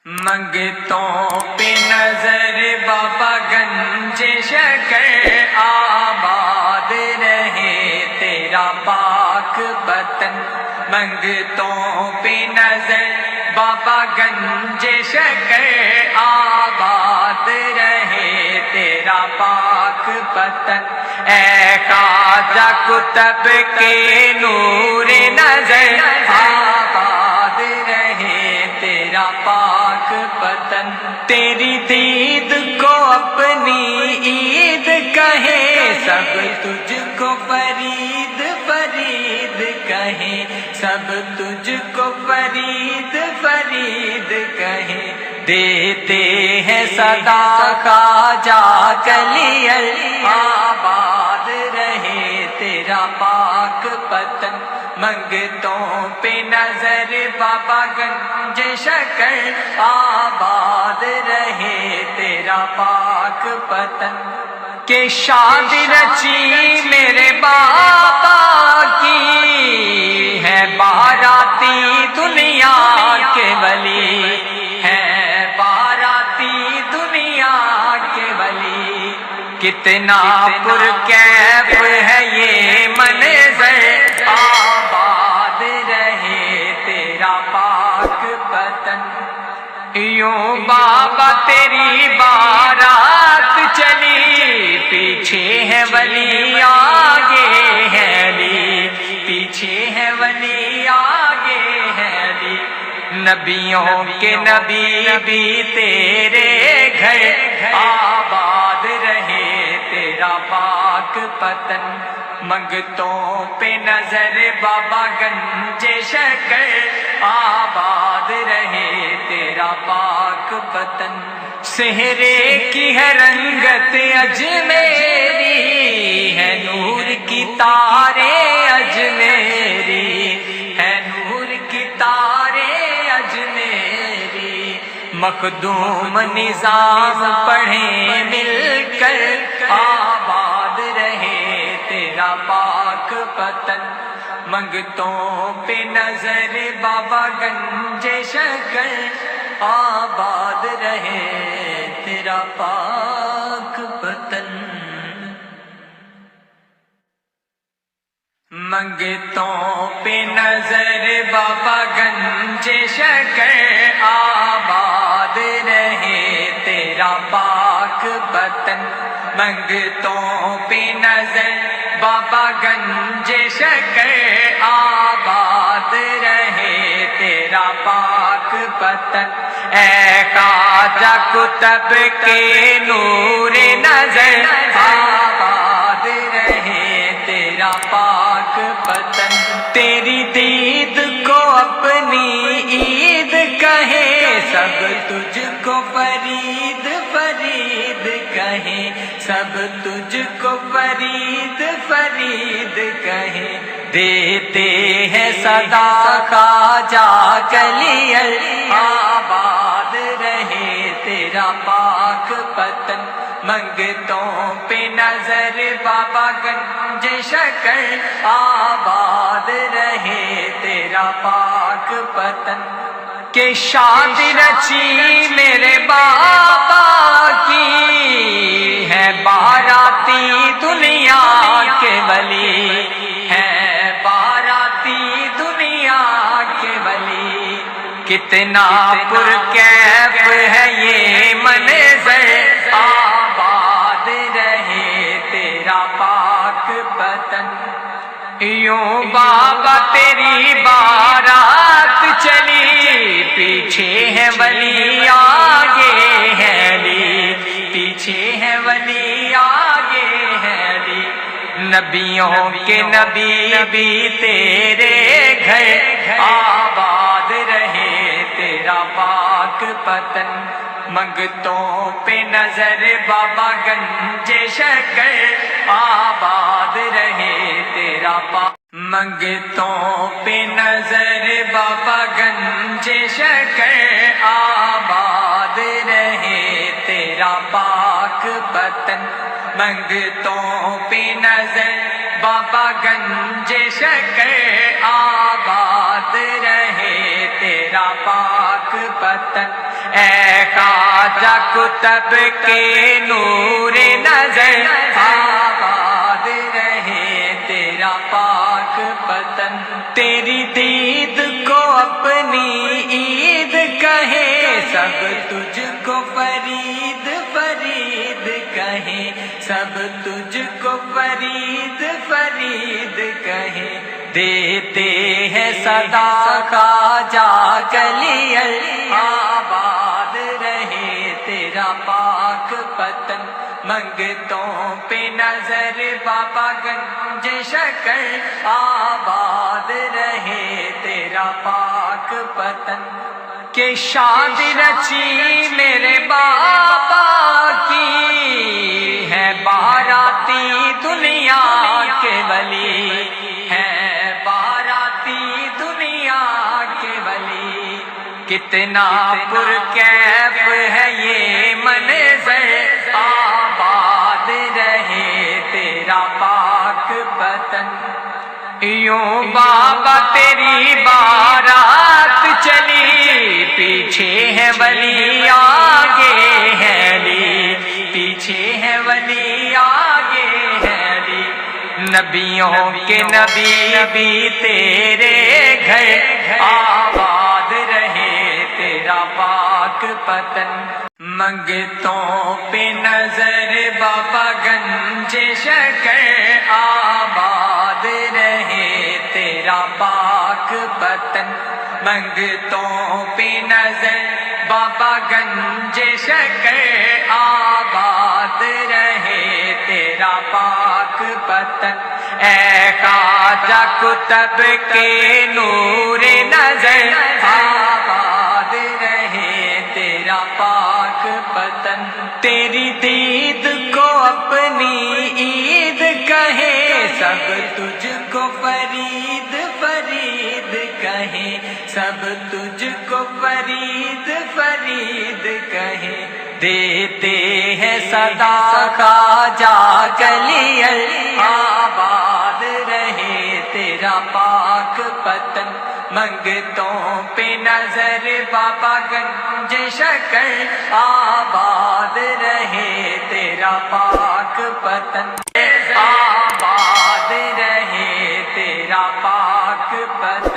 منگتوں پہ نظر بابا گنج شکر آباد رہے تیرا پاک وطن۔ منگتوں پہ نظر بابا گنج شکر آباد رہے تیرا پاک وطن۔ اے خواجہ قطب کے نور نظر آباد رہے تیرا پاک وطن۔ تیری دید کو اپنی عید کہیں سب، تجھ کو فرید فرید کہیں سب، تجھ کو فرید فرید کہیں۔ دیتے ہیں صدا خواجہ کلی آباد رہے تیرا پاک وطن۔ منگتوں پہ نظر بابا گنج شکر آباد رہے تیرا پاک وطن۔ کہ شادی رچی میرے بابا کی ہے باراتی دنیا کے ولی، ہے باراتی دنیا کے ولی۔ کتنا پرکیف ہے یہ منظر آباد رہے تیرا پاک وطن۔ یوں بابا تیری بارات چلی، پیچھے ہے ولی آگے ہے علی، پیچھے ہے ولی آگے ہے علی۔ نبیوں کے نبی بھی تیرے گھر آباد رہے تیرا پاک وطن۔ منگتوں پہ نظر بابا گنج شکر آباد رہے تیرا پاک وطن۔ سہرے کی ہے رنگت اجمیری، ہے نور کی تارے اجمیری، ہے نور کی تارے اجمیری۔ مخدوم نظام پڑھیں مل کر آباد رہے تیرا پاک وطن۔ منگتوں پہ نظر بابا گنج شکر آباد رہے تیرا پاک وطن۔ منگتوں پہ نظر بابا گنج شکر آباد رہے تیرا پاک وطن۔ منگتوں پہ نظر بابا گنج شکر آباد رہے تیرا پاک وطن۔ اے خواجہ قطب کے نور نظر آباد رہے تیرا پاک وطن۔ تیری دید کو اپنی عید کہیں سب، تجھ کو فرید فرید کہیں سب، تجھ کو فرید فرید کہیں۔ دیتے ہیں صدا خواجہ کلی آباد رہے تیرا پاک وطن۔ منگتوں پہ نظر بابا گنج شکر آباد رہے تیرا پاک وطن۔ کہ شادی رچی میرے بابا کی ہے باراتی دنیا کے ولی، ہے باراتی دنیا کے ولی۔ کتنا پرکیف ہے یہ منظر آباد رہے تیرا پاک وطن۔ یوں بابا تیری بارات چلی، پیچھے ہے ولی آگے ہے علی، پیچھے ہے ولی آگے ہے علی۔ نبیوں کے نبی بھی تیرے گھر آباد رہے تیرا پاک وطن۔ منگتوں پہ نظر بابا گنج شکر آباد رہے تیرا پاک۔ منگتوں پہ نظر بابا گنج شکر آباد رہے تیرا پاک وطن۔ منگتوں پہ نظر بابا گنج شکر آباد رہے تیرا پاک وطن۔ اے خواجہ کتب کے نور نظر آباد رہے تیرا پاک پتن تیری دید کو اپنی عید کہیں سب تجھ کو فرید فرید کہیں سب تجھ کو فرید فرید کہیں دیتے ہیں صدا خواجہ کلی آباد رہے تیرا پاک پتن منگتوں پہ نظر بابا گنج شکر آباد رہے تیرا پاک پتن کہ شادی رچی میرے بابا کی ہے باراتی دنیا کے ولی ہے باراتی دنیا کے ولی کتنا پرکیف ہے یہ منظر آباد رہے تیرا پاک پتن یوں بابا تیری بارات چلی پیچھے ہے ولی آگے ہے علی پیچھے ہے ولی آگے ہے علی نبیوں کے نبی بھی تیرے گھر آباد رہے تیرا پاک پتن منگتوں پہ نظر بابا گنج شکر آباد رہے تیرا پاک پتن منگتوں پہ نظر بابا گنج شکر آباد رہے تیرا پاک پتن اے خواجہ کتب کے نور نظر آباد رہے تیرا پاک پتن تیری دید کو اپنی عید کہیں سب تجھ کو فرید فرید کہیں سب تجھ کو فرید فرید کہیں دیتے ہیں صدا خواجہ کلی آباد رہے تیرا پاک پتن منگتوں پہ نظر بابا گنج شکر آباد رہے تیرا پاک پتن آباد رہے تیرا پاک پتن